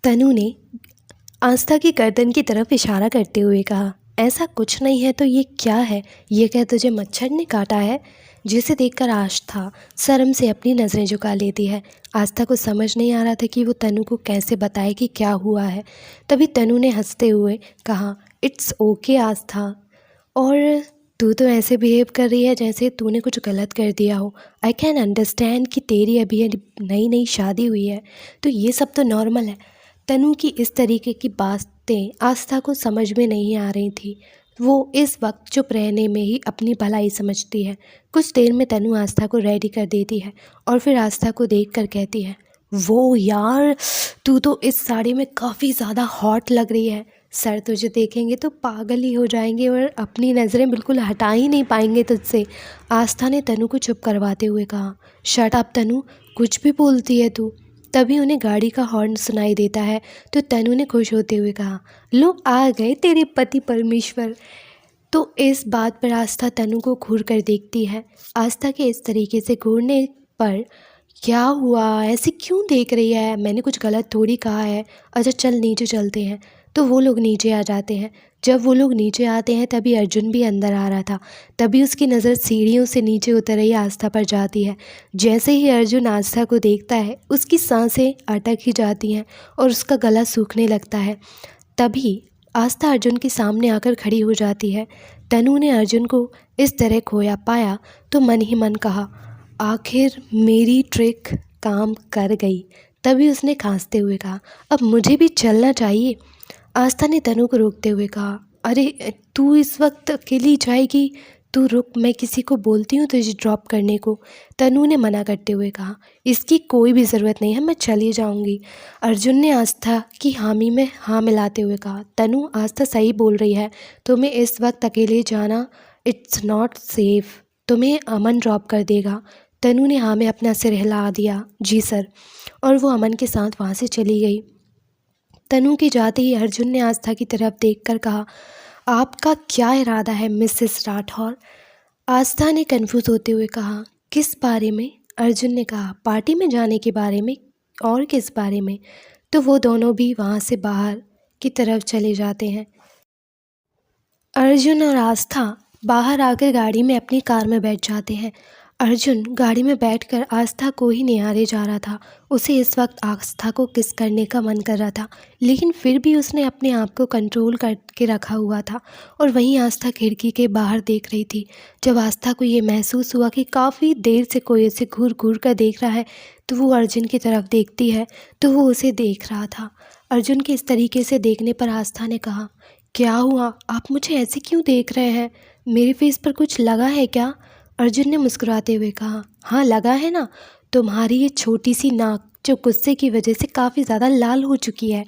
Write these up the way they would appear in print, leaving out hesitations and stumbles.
तनु ने आस्था की गर्दन की तरफ इशारा करते हुए कहा, ऐसा कुछ नहीं है तो ये क्या है? ये क्या तुझे मच्छर ने काटा है? जिसे देखकर आस्था शर्म से अपनी नज़रें झुका लेती है। आस्था को समझ नहीं आ रहा था कि वो तनु को कैसे बताए कि क्या हुआ है। तभी तनु ने हंसते हुए कहा, इट्स ओके आस्था, और तू तो ऐसे बिहेव कर रही है जैसे तूने कुछ गलत कर दिया हो। आई कैन अंडरस्टैंड कि तेरी अभी नई नई शादी हुई है तो ये सब तो नॉर्मल है। तनु की इस तरीके की बातें आस्था को समझ में नहीं आ रही थी। वो इस वक्त चुप रहने में ही अपनी भलाई समझती है। कुछ देर में तनु आस्था को रेडी कर देती है और फिर आस्था को देखकर कहती है, वो यार, तू तो इस साड़ी में काफ़ी ज़्यादा हॉट लग रही है। सर तुझे देखेंगे तो पागल ही हो जाएंगे और अपनी नज़रें बिल्कुल हटा ही नहीं पाएंगे तुझसे। आस्था ने तनु को चुप करवाते हुए कहा, शट अप तनु, कुछ भी बोलती है तू। तभी उन्हें गाड़ी का हॉर्न सुनाई देता है तो तनु ने खुश होते हुए कहा, लो आ गए तेरे पति परमेश्वर। तो इस बात पर आस्था तनु को घूर कर देखती है। आस्था के इस तरीके से घूरने पर क्या हुआ, ऐसे क्यों देख रही है? मैंने कुछ गलत थोड़ी कहा है। अच्छा चल नीचे चलते हैं। तो वो लोग नीचे आ जाते हैं। जब वो लोग नीचे आते हैं तभी अर्जुन भी अंदर आ रहा था। तभी उसकी नज़र सीढ़ियों से नीचे उतर रही आस्था पर जाती है। जैसे ही अर्जुन आस्था को देखता है उसकी सांसें अटक ही जाती हैं और उसका गला सूखने लगता है। तभी आस्था अर्जुन के सामने आकर खड़ी हो जाती है। तनु ने अर्जुन को इस तरह खोया पाया तो मन ही मन कहा, आखिर मेरी ट्रिक काम कर गई। तभी उसने खांसते हुए कहा, अब मुझे भी चलना चाहिए। आस्था ने तनु को रोकते हुए कहा, अरे तू इस वक्त अकेली जाएगी? तू रुक, मैं किसी को बोलती हूँ तुझे ड्रॉप करने को। तनु ने मना करते हुए कहा, इसकी कोई भी ज़रूरत नहीं है, मैं चली जाऊँगी। अर्जुन ने आस्था की हामी में हाँ मिलाते हुए कहा, तनु आस्था सही बोल रही है, तुम्हें इस वक्त अकेले जाना इट्स नॉट सेफ। तुम्हें अमन ड्रॉप कर देगा। तनु ने हाँ में अपना सिर हिला दिया, जी सर, और वो अमन के साथ वहाँ से चली गई। तनु के जाते ही अर्जुन ने आस्था की तरफ देखकर कहा, आपका क्या इरादा है मिसेस राठौर? आस्था ने कंफ्यूज होते हुए कहा, किस बारे में? अर्जुन ने कहा, पार्टी में जाने के बारे में। और किस बारे में? तो वो दोनों भी वहाँ से बाहर की तरफ चले जाते हैं। अर्जुन और आस्था बाहर आकर गाड़ी में अपनी कार में बैठ जाते हैं। अर्जुन गाड़ी में बैठकर आस्था को ही निहारे जा रहा था। उसे इस वक्त आस्था को किस करने का मन कर रहा था, लेकिन फिर भी उसने अपने आप को कंट्रोल करके रखा हुआ था। और वहीं आस्था खिड़की के बाहर देख रही थी। जब आस्था को ये महसूस हुआ कि काफ़ी देर से कोई उसे घूर घूर कर देख रहा है तो वो अर्जुन की तरफ देखती है तो वो उसे देख रहा था। अर्जुन के इस तरीके से देखने पर आस्था ने कहा, क्या हुआ, आप मुझे ऐसे क्यों देख रहे हैं? मेरे फेस पर कुछ लगा है क्या? अर्जुन ने मुस्कुराते हुए कहा, हाँ लगा है ना, तुम्हारी ये छोटी सी नाक जो गुस्से की वजह से काफ़ी ज़्यादा लाल हो चुकी है।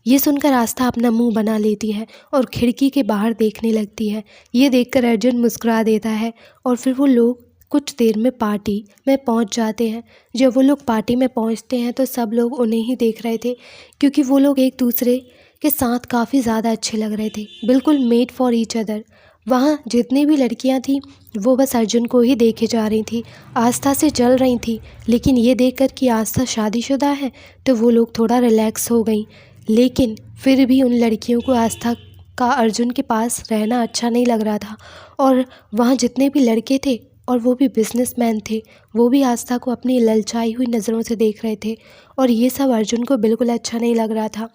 ये सुनकर आस्था अपना मुंह बना लेती है और खिड़की के बाहर देखने लगती है। ये देखकर अर्जुन मुस्कुरा देता है और फिर वो लोग कुछ देर में पार्टी में पहुंच जाते हैं। जब वो लोग पार्टी में पहुंचते हैं तो सब लोग उन्हें ही देख रहे थे, क्योंकि वो लोग एक दूसरे के साथ काफ़ी ज़्यादा अच्छे लग रहे थे, बिल्कुल मेड फॉर ईच अदर। वहाँ जितनी भी लड़कियाँ थीं वो बस अर्जुन को ही देखे जा रही थी, आस्था से जल रही थी। लेकिन ये देखकर कि आस्था शादीशुदा है तो वो लोग थोड़ा रिलैक्स हो गई। लेकिन फिर भी उन लड़कियों को आस्था का अर्जुन के पास रहना अच्छा नहीं लग रहा था। और वहाँ जितने भी लड़के थे और वो भी बिजनेसमैन थे, वो भी आस्था को अपनी ललचाई हुई नज़रों से देख रहे थे और ये सब अर्जुन को बिल्कुल अच्छा नहीं लग रहा था।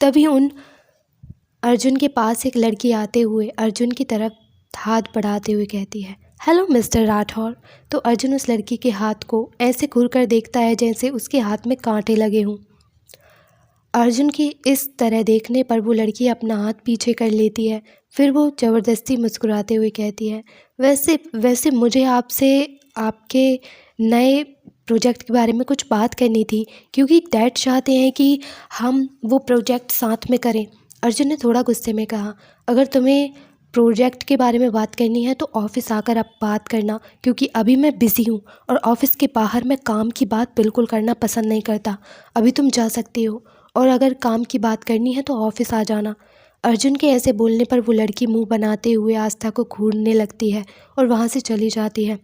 तभी अर्जुन के पास एक लड़की आते हुए अर्जुन की तरफ हाथ बढ़ाते हुए कहती है, हेलो मिस्टर राठौर। तो अर्जुन उस लड़की के हाथ को ऐसे घूर कर देखता है जैसे उसके हाथ में कांटे लगे हों। अर्जुन की इस तरह देखने पर वो लड़की अपना हाथ पीछे कर लेती है। फिर वो ज़बरदस्ती मुस्कुराते हुए कहती है, वैसे मुझे आपसे आपके नए प्रोजेक्ट के बारे में कुछ बात करनी थी, क्योंकि डैड चाहते हैं कि हम वो प्रोजेक्ट साथ में करें। अर्जुन ने थोड़ा गुस्से में कहा, अगर तुम्हें प्रोजेक्ट के बारे में बात करनी है तो ऑफ़िस आकर अब बात करना, क्योंकि अभी मैं बिज़ी हूँ और ऑफ़िस के बाहर मैं काम की बात बिल्कुल करना पसंद नहीं करता। अभी तुम जा सकती हो और अगर काम की बात करनी है तो ऑफ़िस आ जाना। अर्जुन के ऐसे बोलने पर वो लड़की मुंह बनाते हुए आस्था को घूरने लगती है और वहाँ से चली जाती है।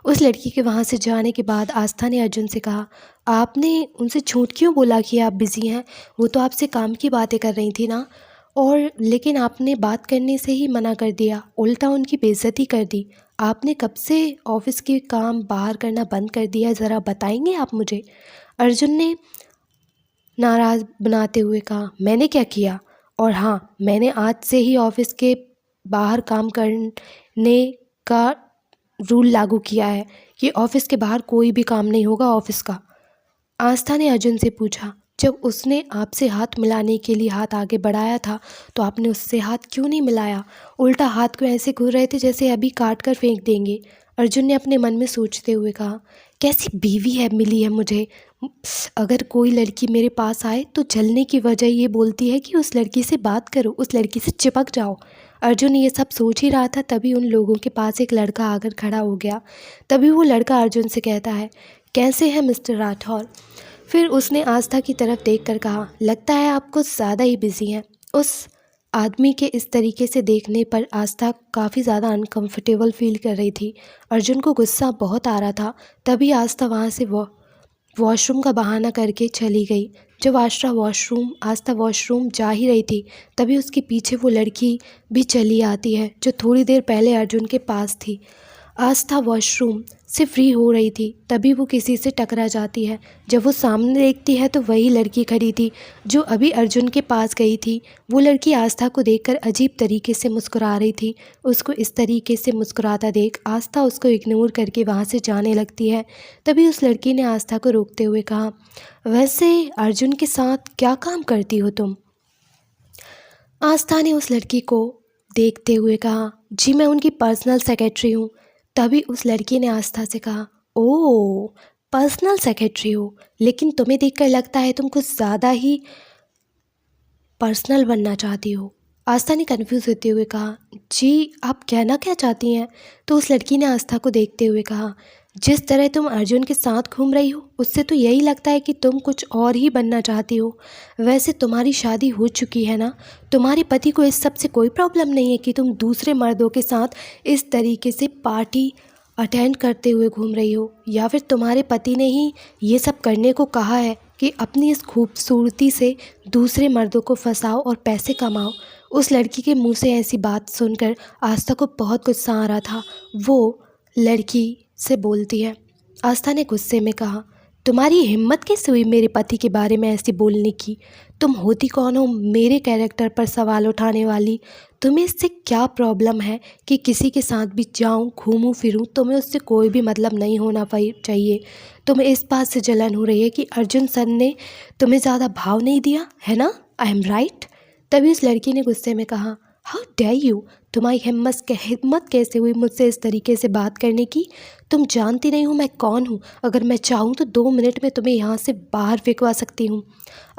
उस लड़की के वहाँ से जाने के बाद आस्था ने अर्जुन से कहा, आपने उनसे झूठ क्यों बोला कि आप बिज़ी हैं? वो तो आपसे काम की बातें कर रही थी ना। और लेकिन आपने बात करने से ही मना कर दिया, उल्टा उनकी बेइज्जती कर दी। आपने कब से ऑफिस के काम बाहर करना बंद कर दिया, ज़रा बताएंगे आप मुझे? अर्जुन ने नाराज़ बनाते हुए कहा, मैंने क्या किया? और हाँ, मैंने आज से ही ऑफिस के बाहर काम करने का रूल लागू किया है कि ऑफिस के बाहर कोई भी काम नहीं होगा ऑफिस का। आस्था ने अर्जुन से पूछा, जब उसने आपसे हाथ मिलाने के लिए हाथ आगे बढ़ाया था तो आपने उससे हाथ क्यों नहीं मिलाया? उल्टा हाथ को ऐसे घूर रहे थे जैसे अभी काट कर फेंक देंगे। अर्जुन ने अपने मन में सोचते हुए कहा, कैसी बीवी है मिली है मुझे। अगर कोई लड़की मेरे पास आए तो जलने की वजह ये बोलती है कि उस लड़की से बात करो, उस लड़की से चिपक जाओ। अर्जुन ये सब सोच ही रहा था, तभी उन लोगों के पास एक लड़का आकर खड़ा हो गया। तभी वो लड़का अर्जुन से कहता है, कैसे हैं मिस्टर राठौर? फिर उसने आस्था की तरफ देखकर कहा, लगता है आप कुछ ज़्यादा ही बिजी हैं। उस आदमी के इस तरीके से देखने पर आस्था काफ़ी ज़्यादा अनकंफर्टेबल फील कर रही थी। अर्जुन को गुस्सा बहुत आ रहा था। तभी आस्था वहाँ से वॉशरूम का बहाना करके चली गई। जब आस्था वॉशरूम जा ही रही थी, तभी उसके पीछे वो लड़की भी चली आती है जो थोड़ी देर पहले अर्जुन के पास थी। आस्था वॉशरूम से फ्री हो रही थी, तभी वो किसी से टकरा जाती है। जब वो सामने देखती है तो वही लड़की खड़ी थी जो अभी अर्जुन के पास गई थी। वो लड़की आस्था को देखकर अजीब तरीके से मुस्कुरा रही थी। उसको इस तरीके से मुस्कुराता देख आस्था उसको इग्नोर करके वहाँ से जाने लगती है। तभी उस लड़की ने आस्था को रोकते हुए कहा, वैसे अर्जुन के साथ क्या काम करती हो तुम? आस्था ने उस लड़की को देखते हुए कहा, जी मैं उनकी पर्सनल सेक्रेटरी हूँ। तभी उस लड़की ने आस्था से कहा, ओह पर्सनल सेक्रेटरी हो, लेकिन तुम्हें देखकर लगता है तुम कुछ ज़्यादा ही पर्सनल बनना चाहती हो। आस्था ने कन्फ्यूज़ होते हुए कहा, जी आप कहना क्या चाहती हैं? तो उस लड़की ने आस्था को देखते हुए कहा, जिस तरह तुम अर्जुन के साथ घूम रही हो उससे तो यही लगता है कि तुम कुछ और ही बनना चाहती हो। वैसे तुम्हारी शादी हो चुकी है ना? तुम्हारे पति को इस सब से कोई प्रॉब्लम नहीं है कि तुम दूसरे मर्दों के साथ इस तरीके से पार्टी अटेंड करते हुए घूम रही हो? या फिर तुम्हारे पति ने ही ये सब करने को कहा है कि अपनी इस खूबसूरती से दूसरे मर्दों को फंसाओ और पैसे कमाओ? उस लड़की के मुंह से ऐसी बात सुनकर आस्था को बहुत गुस्सा आ रहा था। वो लड़की से बोलती है, आस्था ने गुस्से में कहा, तुम्हारी हिम्मत कैसे हुई मेरे पति के बारे में ऐसे बोलने की? तुम होती कौन हो मेरे कैरेक्टर पर सवाल उठाने वाली? तुम्हें इससे क्या प्रॉब्लम है कि किसी के साथ भी जाऊं घूमूं फिरूं? तुम्हें उससे कोई भी मतलब नहीं होना चाहिए। तुम्हें इस बात से जलन हो रही है कि अर्जुन सर ने तुम्हें ज़्यादा भाव नहीं दिया है ना? I am right? तभी उस लड़की ने गुस्से में कहा, हाउ डेयर यू, तुम्हारी हिम्मत कैसे हुई मुझसे इस तरीके से बात करने की? तुम जानती नहीं हो मैं कौन हूँ। अगर मैं चाहूँ तो 2 मिनट में तुम्हें यहाँ से बाहर फेंकवा सकती हूँ।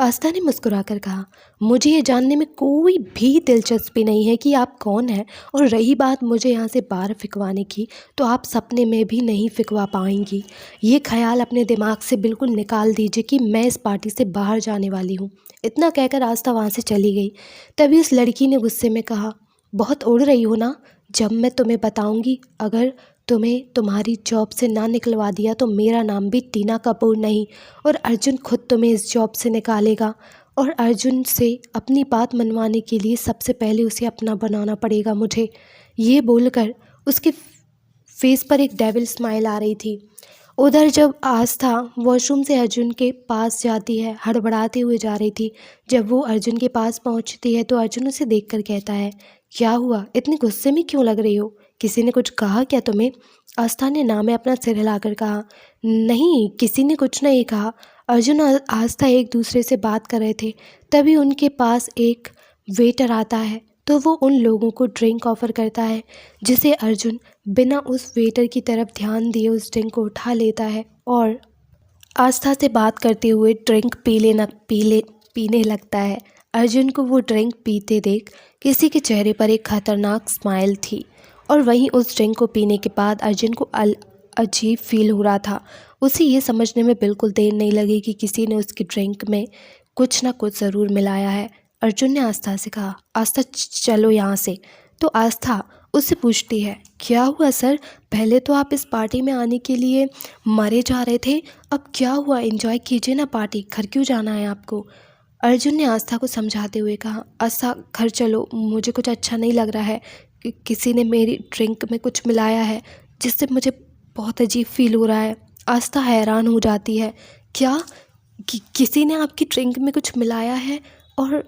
आस्था ने मुस्कुराकर कहा, मुझे ये जानने में कोई भी दिलचस्पी नहीं है कि आप कौन हैं। और रही बात मुझे यहाँ से बाहर फेंकवाने की, तो आप सपने में भी नहीं फेंकवा पाएंगी। ये ख्याल अपने दिमाग से बिल्कुल निकाल दीजिए कि मैं इस पार्टी से बाहर जाने वाली हूँ। इतना कहकर आस्था वहाँ से चली गई। तभी उस लड़की ने गुस्से में कहा, बहुत उड़ रही हो ना? जब मैं तुम्हें बताऊंगी, अगर तुम्हें तुम्हारी जॉब से ना निकलवा दिया तो मेरा नाम भी टीना कपूर नहीं, और अर्जुन खुद तुम्हें इस जॉब से निकालेगा। और अर्जुन से अपनी बात मनवाने के लिए सबसे पहले उसे अपना बनाना पड़ेगा मुझे। ये बोलकर उसके फेस पर एक डेविल स्माइल आ रही थी। उधर जब आस्था वॉशरूम से अर्जुन के पास जाती है, हड़बड़ाते हुए जा रही थी। जब वो अर्जुन के पास पहुंचती है तो अर्जुन उसे देखकर कहता है, क्या हुआ, इतने गुस्से में क्यों लग रही हो? किसी ने कुछ कहा क्या तुम्हें? आस्था ने ना में अपना सिर हिलाकर कहा, नहीं किसी ने कुछ नहीं कहा। अर्जुन और आस्था एक दूसरे से बात कर रहे थे। तभी उनके पास एक वेटर आता है तो वो उन लोगों को ड्रिंक ऑफ़र करता है, जिसे अर्जुन बिना उस वेटर की तरफ ध्यान दिए उस ड्रिंक को उठा लेता है और आस्था से बात करते हुए ड्रिंक पीने लगता है। अर्जुन को वो ड्रिंक पीते देख किसी के चेहरे पर एक खतरनाक स्माइल थी, और वहीं उस ड्रिंक को पीने के बाद अर्जुन को अजीब फील हो रहा था। उसे ये समझने में बिल्कुल देर नहीं लगी कि किसी ने उसकी ड्रिंक में कुछ ना कुछ ज़रूर मिलाया है। अर्जुन ने आस्था से कहा। आस्था चलो यहाँ से। तो आस्था उससे पूछती है, क्या हुआ सर? पहले तो आप इस पार्टी में आने के लिए मरे जा रहे थे, अब क्या हुआ? एंजॉय कीजिए ना पार्टी, घर क्यों जाना है आपको? अर्जुन ने आस्था को समझाते हुए कहा, आस्था घर चलो, मुझे कुछ अच्छा नहीं लग रहा है। किसी ने मेरी ड्रिंक में कुछ मिलाया है जिससे मुझे बहुत अजीब फील हो रहा है। आस्था हैरान हो जाती है, क्या किसी ने आपकी ड्रिंक में कुछ मिलाया है? और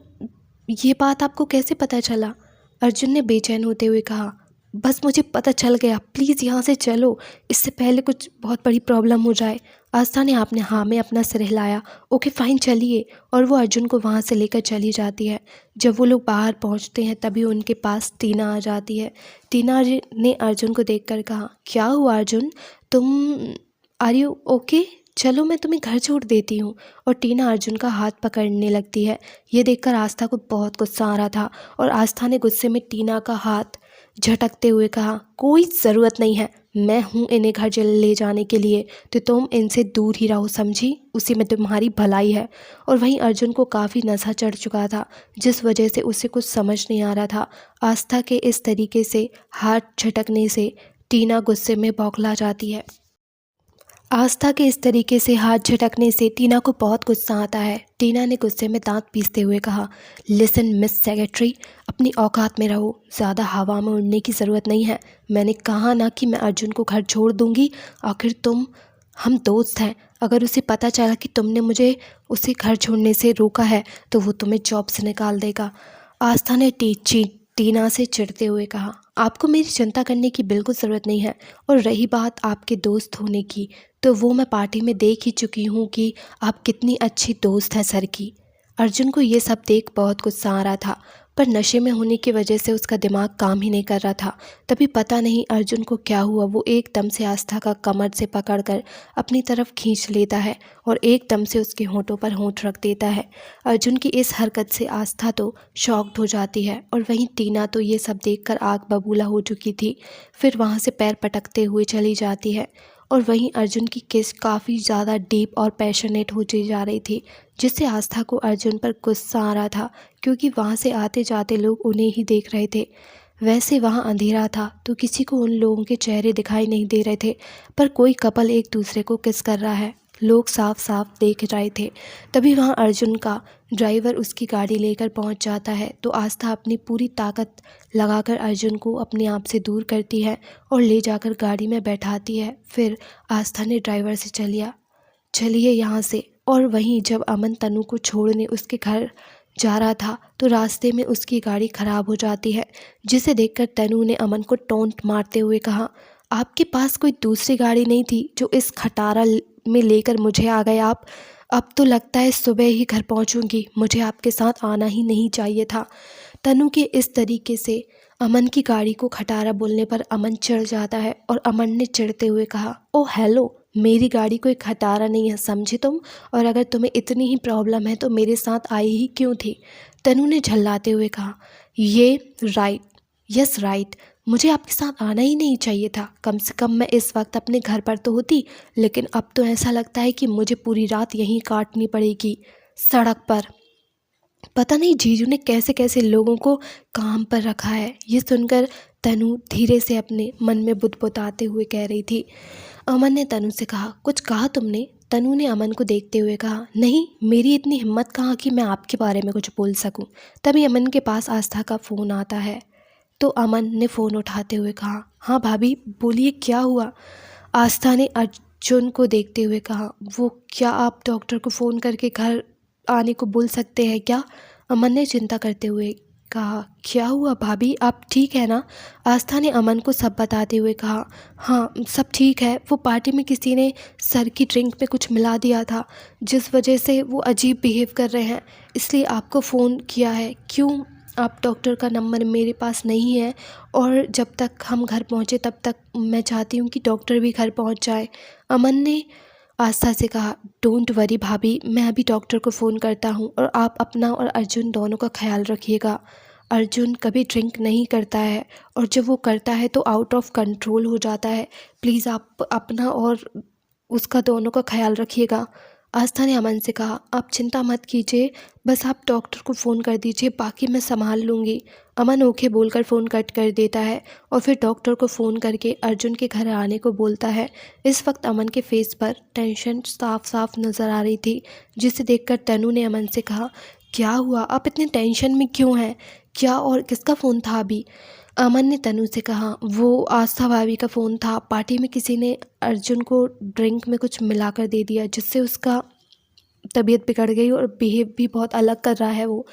ये बात आपको कैसे पता चला? अर्जुन ने बेचैन होते हुए कहा, बस मुझे पता चल गया, प्लीज़ यहाँ से चलो, इससे पहले कुछ बहुत बड़ी प्रॉब्लम हो जाए। आस्था ने आपने हाँ में अपना सिर हिलाया। ओके फाइन चलिए। और वो अर्जुन को वहाँ से लेकर चली जाती है। जब वो लोग बाहर पहुँचते हैं तभी उनके पास टीना आ जाती है। टीना ने अर्जुन को देखकर कहा, क्या हुआ अर्जुन, तुम आर यू ओके? चलो मैं तुम्हें घर छोड़ देती हूँ। और टीना अर्जुन का हाथ पकड़ने लगती है। ये देखकर आस्था को बहुत गुस्सा आ रहा था और आस्था ने गुस्से में टीना का हाथ झटकते हुए कहा, कोई ज़रूरत नहीं है, मैं हूँ इन्हें घर ले जाने के लिए, तो तुम इनसे दूर ही रहो, समझी? उसी में तुम्हारी भलाई है। और वहीं अर्जुन को काफ़ी नशा चढ़ चुका था, जिस वजह से उसे कुछ समझ नहीं आ रहा था। आस्था के इस तरीके से हाथ झटकने से टीना गुस्से में बौखला जाती है। आस्था के इस तरीके से हाथ झटकने से टीना को बहुत गुस्सा आता है। टीना ने गुस्से में दांत पीसते हुए कहा, लिसन मिस सेक्रेटरी, अपनी औकात में रहो, ज़्यादा हवा में उड़ने की ज़रूरत नहीं है। मैंने कहा ना कि मैं अर्जुन को घर छोड़ दूंगी। आखिर हम दोस्त हैं, अगर उसे पता चला कि तुमने मुझे उसे घर छोड़ने से रोका है तो वो तुम्हें जॉब से निकाल देगा। आस्था ने टीना से चिढ़ते हुए कहा, आपको मेरी चिंता करने की बिल्कुल ज़रूरत नहीं है। और रही बात आपके दोस्त होने की, तो वो मैं पार्टी में देख ही चुकी हूँ कि आप कितनी अच्छी दोस्त हैं सर की। अर्जुन को ये सब देख बहुत गुस्सा आ रहा था, पर नशे में होने की वजह से उसका दिमाग काम ही नहीं कर रहा था। तभी पता नहीं अर्जुन को क्या हुआ, वो एकदम से आस्था का कमर से पकड़कर अपनी तरफ खींच लेता है और एकदम से उसके होंठों पर होंठ रख देता है। अर्जुन की इस हरकत से आस्था तो शॉक्ड हो जाती है और वहीं टीना तो ये सब देखकर आग बबूला हो चुकी थी। फिर वहाँ से पैर पटकते हुए चली जाती है। और वहीं अर्जुन की किस काफ़ी ज़्यादा डीप और पैशनेट होती जा रही थी, जिससे आस्था को अर्जुन पर गुस्सा आ रहा था, क्योंकि वहाँ से आते जाते लोग उन्हें ही देख रहे थे। वैसे वहाँ अंधेरा था तो किसी को उन लोगों के चेहरे दिखाई नहीं दे रहे थे, पर कोई कपल एक दूसरे को किस कर रहा है, लोग साफ साफ देख रहे थे। तभी वहाँ अर्जुन का ड्राइवर उसकी गाड़ी लेकर पहुँच जाता है, तो आस्था अपनी पूरी ताकत लगाकर अर्जुन को अपने आप से दूर करती है और ले जाकर गाड़ी में बैठाती है। फिर आस्था ने ड्राइवर से चलिए यहाँ से। और वहीं जब अमन तनु को छोड़ने उसके घर जा रहा था तो रास्ते में उसकी गाड़ी खराब हो जाती है, जिसे देखकर तनु ने अमन को टोंट मारते हुए कहा, आपके पास कोई दूसरी गाड़ी नहीं थी जो इस खटारा में लेकर मुझे आ गए आप? अब तो लगता है सुबह ही घर पहुंचूंगी, मुझे आपके साथ आना ही नहीं चाहिए था। तनु के इस तरीके से अमन की गाड़ी को खटारा बोलने पर अमन चिढ़ जाता है और अमन ने चिढ़ते हुए कहा, ओ हेलो, मेरी गाड़ी कोई खटारा नहीं है, समझे तुम? और अगर तुम्हें इतनी ही प्रॉब्लम है तो मेरे साथ आई ही क्यों थी? तनु ने झल्लाते हुए कहा, यस राइट, मुझे आपके साथ आना ही नहीं चाहिए था। कम से कम मैं इस वक्त अपने घर पर तो होती, लेकिन अब तो ऐसा लगता है कि मुझे पूरी रात यहीं काटनी पड़ेगी, सड़क पर। पता नहीं जीजू ने कैसे कैसे लोगों को काम पर रखा है। ये सुनकर तनु धीरे से अपने मन में बुदबुदाते हुए कह रही थी। अमन ने तनु से कहा, कुछ कहा तुमने? तनु ने अमन को देखते हुए कहा, नहीं, मेरी इतनी हिम्मत कहाँ कि मैं आपके बारे में कुछ बोल सकूं। तभी अमन के पास आस्था का फ़ोन आता है, तो अमन ने फ़ोन उठाते हुए कहा, हाँ भाभी बोलिए, क्या हुआ? आस्था ने अर्जुन को देखते हुए कहा, वो क्या आप डॉक्टर को फ़ोन करके घर आने को बोल सकते हैं क्या? अमन ने चिंता करते हुए कहा, क्या हुआ भाभी, आप ठीक है ना? आस्था ने अमन को सब बताते हुए कहा, हाँ सब ठीक है, वो पार्टी में किसी ने सर की ड्रिंक में कुछ मिला दिया था, जिस वजह से वो अजीब बिहेव कर रहे हैं, इसलिए आपको फ़ोन किया है। क्यों? आप डॉक्टर का नंबर मेरे पास नहीं है और जब तक हम घर पहुँचे तब तक मैं चाहती हूँ कि डॉक्टर भी घर पहुँच जाए। अमन ने आस्था से कहा, डोंट वरी भाभी, मैं अभी डॉक्टर को फ़ोन करता हूँ और आप अपना और अर्जुन दोनों का ख्याल रखिएगा। अर्जुन कभी ड्रिंक नहीं करता है और जब वो करता है तो आउट ऑफ कंट्रोल हो जाता है। प्लीज़ आप अपना और उसका दोनों का ख्याल रखिएगा। आस्था ने अमन से कहा, आप चिंता मत कीजिए, बस आप डॉक्टर को फ़ोन कर दीजिए, बाकी मैं संभाल लूँगी। अमन ओके बोलकर फ़ोन कट कर देता है और फिर डॉक्टर को फ़ोन करके अर्जुन के घर आने को बोलता है। इस वक्त अमन के फेस पर टेंशन साफ साफ नज़र आ रही थी, जिसे देखकर तनु ने अमन से कहा, क्या हुआ, आप इतने टेंशन में क्यों हैं? क्या और किसका फ़ोन था अभी? अमन ने तनु से कहा, वो आस्था भाभी का फ़ोन था। पार्टी में किसी ने अर्जुन को ड्रिंक में कुछ मिलाकर दे दिया, जिससे उसका तबीयत बिगड़ गई और बिहेव भी बहुत अलग कर रहा है वो।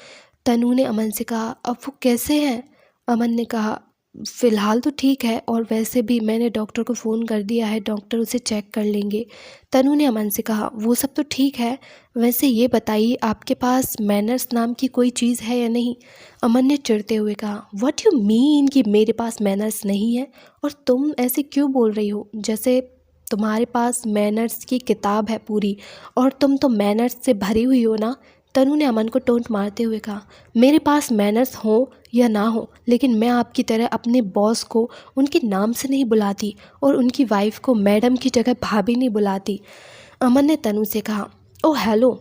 तनु ने अमन से कहा, अब वो कैसे हैं? अमन ने कहा, फ़िलहाल तो ठीक है, और वैसे भी मैंने डॉक्टर को फ़ोन कर दिया है, डॉक्टर उसे चेक कर लेंगे। तनु ने अमन से कहा, वो सब तो ठीक है, वैसे ये बताइए आपके पास मैनर्स नाम की कोई चीज़ है या नहीं? अमन ने चिढ़ते हुए कहा, व्हाट यू मीन कि मेरे पास मैनर्स नहीं है? और तुम ऐसे क्यों बोल रही हो, जैसे तुम्हारे पास मैनर्स की किताब है पूरी, और तुम तो मैनर्स से भरी हुई हो ना? तनु ने अमन को टोंट मारते हुए कहा, मेरे पास मैनर्स हो या ना हो, लेकिन मैं आपकी तरह अपने बॉस को उनके नाम से नहीं बुलाती और उनकी वाइफ को मैडम की जगह भाभी नहीं बुलाती। अमन ने तनु से कहा, ओह हेलो,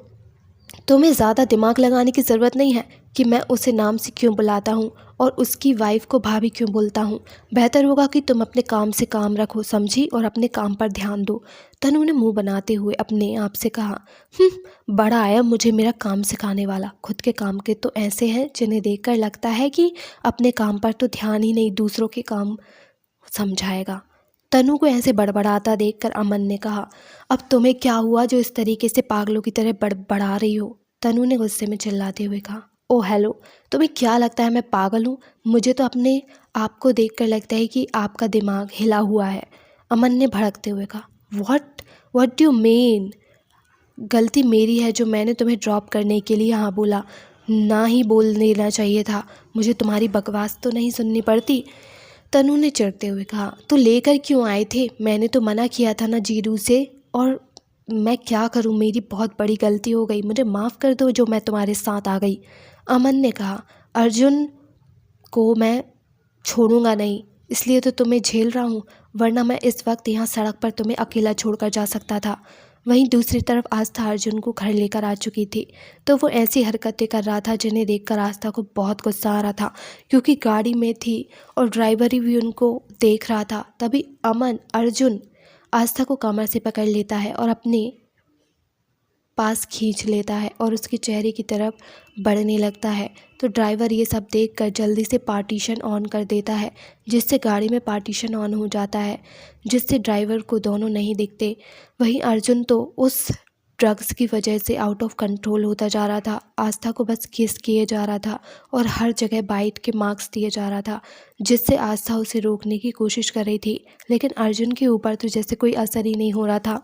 तुम्हें ज़्यादा दिमाग लगाने की ज़रूरत नहीं है कि मैं उसे नाम से क्यों बुलाता हूँ और उसकी वाइफ को भाभी क्यों बोलता हूँ। बेहतर होगा कि तुम अपने काम से काम रखो, समझी, और अपने काम पर ध्यान दो। तनु ने मुंह बनाते हुए अपने आप से कहा, बड़ा आया मुझे मेरा काम सिखाने वाला। खुद के काम के तो ऐसे हैं जिन्हें देखकर लगता है कि अपने काम पर तो ध्यान ही नहीं, दूसरों के काम समझाएगा। तनु को ऐसे बड़बड़ाता देखकर अमन ने कहा, अब तुम्हें क्या हुआ जो इस तरीके से पागलों की तरह बड़बड़ा रही हो? तनु ने गुस्से में चिल्लाते हुए कहा, ओ हेलो, तुम्हें क्या लगता है मैं पागल हूँ? मुझे तो अपने आप को देखकर लगता है कि आपका दिमाग हिला हुआ है। अमन ने भड़कते हुए कहा, व्हाट डू यू मीन? गलती मेरी है जो मैंने तुम्हें ड्रॉप करने के लिए हाँ बोला, ना ही बोल देना चाहिए था। मुझे तुम्हारी बकवास तो नहीं सुननी पड़ती। तनु ने चिढ़ते हुए कहा, तो लेकर क्यों आए थे? मैंने तो मना किया था ना जीरू से, और मैं क्या करूं, मेरी बहुत बड़ी गलती हो गई, मुझे माफ़ कर दो जो मैं तुम्हारे साथ आ गई। अमन ने कहा, अर्जुन को मैं छोड़ूंगा नहीं, इसलिए तो तुम्हें झेल रहा हूँ, वरना मैं इस वक्त यहाँ सड़क पर तुम्हें अकेला छोड़कर जा सकता था। वहीं दूसरी तरफ आस्था अर्जुन को घर लेकर आ चुकी थी, तो वो ऐसी हरकतें कर रहा था जिन्हें देखकर आस्था को बहुत गुस्सा आ रहा था, क्योंकि गाड़ी में थी और ड्राइवर भी उनको देख रहा था। तभी अमन अर्जुन आस्था को कमर से पकड़ लेता है और अपने पास खींच लेता है और उसके चेहरे की तरफ बढ़ने लगता है। तो ड्राइवर ये सब देखकर जल्दी से पार्टीशन ऑन कर देता है, जिससे गाड़ी में पार्टीशन ऑन हो जाता है, जिससे ड्राइवर को दोनों नहीं दिखते। वहीं अर्जुन तो उस ड्रग्स की वजह से आउट ऑफ कंट्रोल होता जा रहा था, आस्था को बस किस किए जा रहा था और हर जगह बाइट के मार्क्स दिए जा रहा था, जिससे आस्था उसे रोकने की कोशिश कर रही थी, लेकिन अर्जुन के ऊपर तो जैसे कोई असर ही नहीं हो रहा था।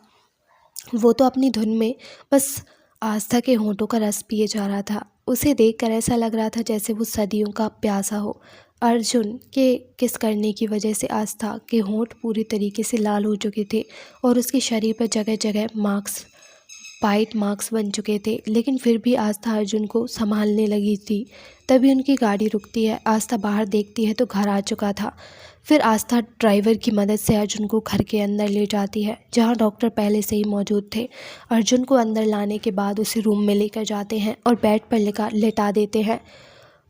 वो तो अपनी धुन में बस आस्था के होंठों का रस पिए जा रहा था। उसे देखकर ऐसा लग रहा था जैसे वो सदियों का प्यासा हो। अर्जुन के किस करने की वजह से आस्था के होंठ पूरी तरीके से लाल हो चुके थे और उसके शरीर पर जगह जगह मार्क्स, वाइट मार्क्स बन चुके थे, लेकिन फिर भी आस्था अर्जुन को संभालने लगी थी। तभी उनकी गाड़ी रुकती है, आस्था बाहर देखती है तो घर आ चुका था। फिर आस्था ड्राइवर की मदद से अर्जुन को घर के अंदर ले जाती है, जहां डॉक्टर पहले से ही मौजूद थे। अर्जुन को अंदर लाने के बाद उसे रूम में लेकर जाते हैं और बेड पर लेटा देते हैं।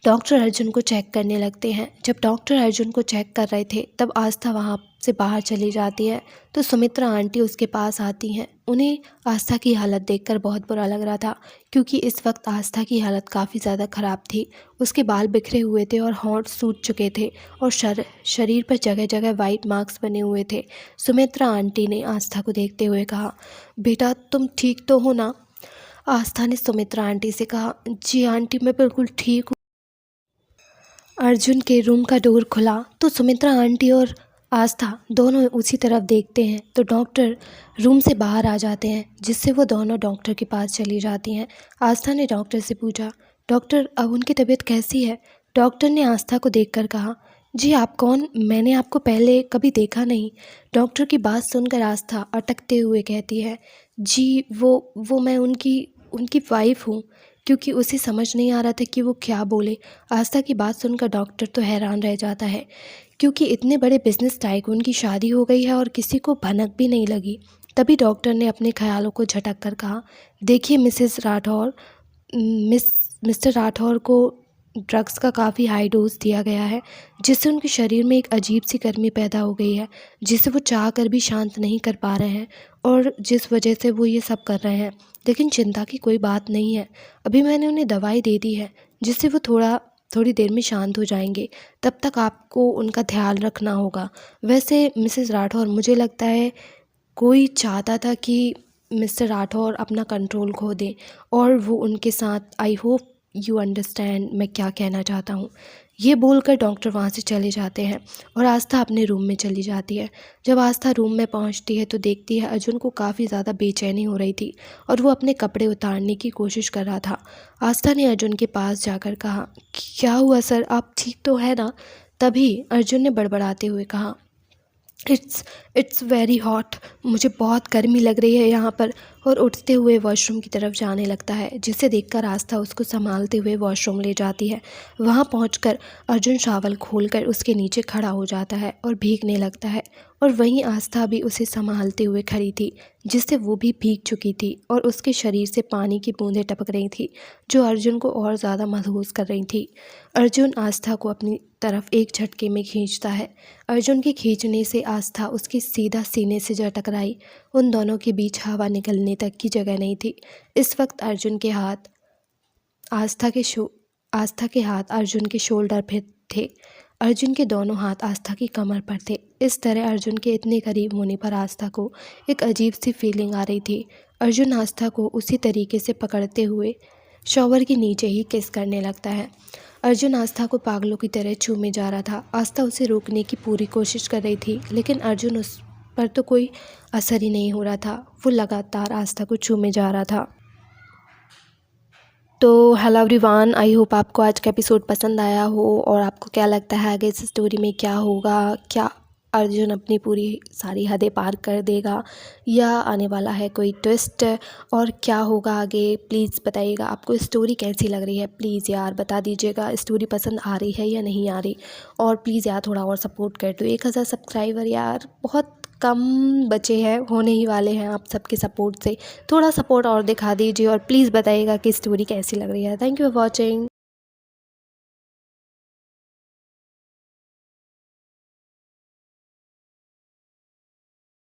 डॉक्टर अर्जुन को चेक करने लगते हैं। जब डॉक्टर अर्जुन को चेक कर रहे थे तब आस्था वहाँ से बाहर चली जाती है, तो सुमित्रा आंटी उसके पास आती हैं। उन्हें आस्था की हालत देखकर बहुत बुरा लग रहा था, क्योंकि इस वक्त आस्था की हालत काफ़ी ज़्यादा ख़राब थी। उसके बाल बिखरे हुए थे और होंठ सूज चुके थे और शरीर पर जगह जगह वाइट मार्क्स बने हुए थे। सुमित्रा आंटी ने आस्था को देखते हुए कहा, बेटा तुम ठीक तो हो ना? आस्था ने सुमित्रा आंटी से कहा, जी आंटी मैं बिल्कुल ठीक हूँ। अर्जुन के रूम का डोर खुला तो सुमित्रा आंटी और आस्था दोनों उसी तरफ देखते हैं, तो डॉक्टर रूम से बाहर आ जाते हैं, जिससे वो दोनों डॉक्टर के पास चली जाती हैं। आस्था ने डॉक्टर से पूछा, डॉक्टर अब उनकी तबीयत कैसी है? डॉक्टर ने आस्था को देखकर कहा, जी आप कौन? मैंने आपको पहले कभी देखा नहीं। डॉक्टर की बात सुनकर आस्था अटकते हुए कहती है, जी वो मैं उनकी वाइफ हूँ, क्योंकि उसे समझ नहीं आ रहा था कि वो क्या बोले। आस्था की बात सुनकर डॉक्टर तो हैरान रह जाता है, क्योंकि इतने बड़े बिजनेस टाइकून की शादी हो गई है और किसी को भनक भी नहीं लगी। तभी डॉक्टर ने अपने ख्यालों को झटक कर कहा, देखिए मिस्टर राठौर को ड्रग्स का काफ़ी हाई डोज दिया गया है, जिससे उनके शरीर में एक अजीब सी गर्मी पैदा हो गई है, जिसे वो चाह कर भी शांत नहीं कर पा रहे हैं और जिस वजह से वो ये सब कर रहे हैं। लेकिन चिंता की कोई बात नहीं है, अभी मैंने उन्हें दवाई दे दी है जिससे वो थोड़ी देर में शांत हो जाएंगे। तब तक आपको उनका ध्यान रखना होगा। वैसे मिसेस राठौर, मुझे लगता है कोई चाहता था कि मिस्टर राठौर अपना कंट्रोल खो दें और वो उनके साथ, आई होप यू अंडरस्टैंड मैं क्या कहना चाहता हूँ। ये बोलकर डॉक्टर वहाँ से चले जाते हैं और आस्था अपने रूम में चली जाती है। जब आस्था रूम में पहुँचती है तो देखती है अर्जुन को काफ़ी ज़्यादा बेचैनी हो रही थी और वो अपने कपड़े उतारने की कोशिश कर रहा था। आस्था ने अर्जुन के पास जाकर कहा, क्या हुआ सर, आप ठीक तो है ना? तभी अर्जुन ने बड़बड़ाते हुए कहा, इट्स वेरी हॉट, मुझे बहुत गर्मी लग रही है यहाँ पर। और उठते हुए वॉशरूम की तरफ जाने लगता है, जिसे देखकर आस्था उसको संभालते हुए वॉशरूम ले जाती है। वहाँ पहुंचकर अर्जुन शावल खोलकर उसके नीचे खड़ा हो जाता है और भीगने लगता है और वहीं आस्था भी उसे संभालते हुए खड़ी थी, जिससे वो भी भीग चुकी थी और उसके शरीर से पानी की बूंदें टपक रही थी जो अर्जुन को और ज़्यादा मदहोश कर रही थी। अर्जुन आस्था को अपनी तरफ एक झटके में खींचता है। अर्जुन के खींचने से आस्था उसके सीधा सीने से जा टकराई। उन दोनों के बीच हवा निकलने तक की जगह नहीं थी। इस वक्त आस्था के हाथ अर्जुन के शोल्डर पे थे। अर्जुन के दोनों हाथ आस्था की कमर पर थे। इस तरह अर्जुन के इतने करीब होने पर आस्था को एक अजीब सी फीलिंग आ रही थी। अर्जुन आस्था को उसी तरीके से पकड़ते हुए शॉवर के नीचे ही किस करने लगता है। अर्जुन आस्था को पागलों की तरह छूने जा रहा था। आस्था उसे रोकने की पूरी कोशिश कर रही थी, लेकिन अर्जुन उस पर तो कोई असर ही नहीं हो रहा था। वो लगातार आस्था को छूने जा रहा था। तो हेलो एवरीवन, आई होप आपको आज का एपिसोड पसंद आया हो और आपको क्या लगता है आगे इस स्टोरी में क्या होगा। क्या अर्जुन अपनी पूरी सारी हदें पार कर देगा या आने वाला है कोई ट्विस्ट, और क्या होगा आगे, प्लीज़ बताइएगा। आपको स्टोरी कैसी लग रही है, प्लीज़ यार बता दीजिएगा। स्टोरी पसंद आ रही है या नहीं आ रही, और प्लीज़ यार थोड़ा और सपोर्ट कर दो। 1000 सब्सक्राइबर यार बहुत कम बचे हैं, होने ही वाले हैं। आप सबके सपोर्ट से थोड़ा सपोर्ट और दिखा दीजिए और प्लीज़ बताइएगा कि स्टोरी कैसी लग रही है। Thank you for watching.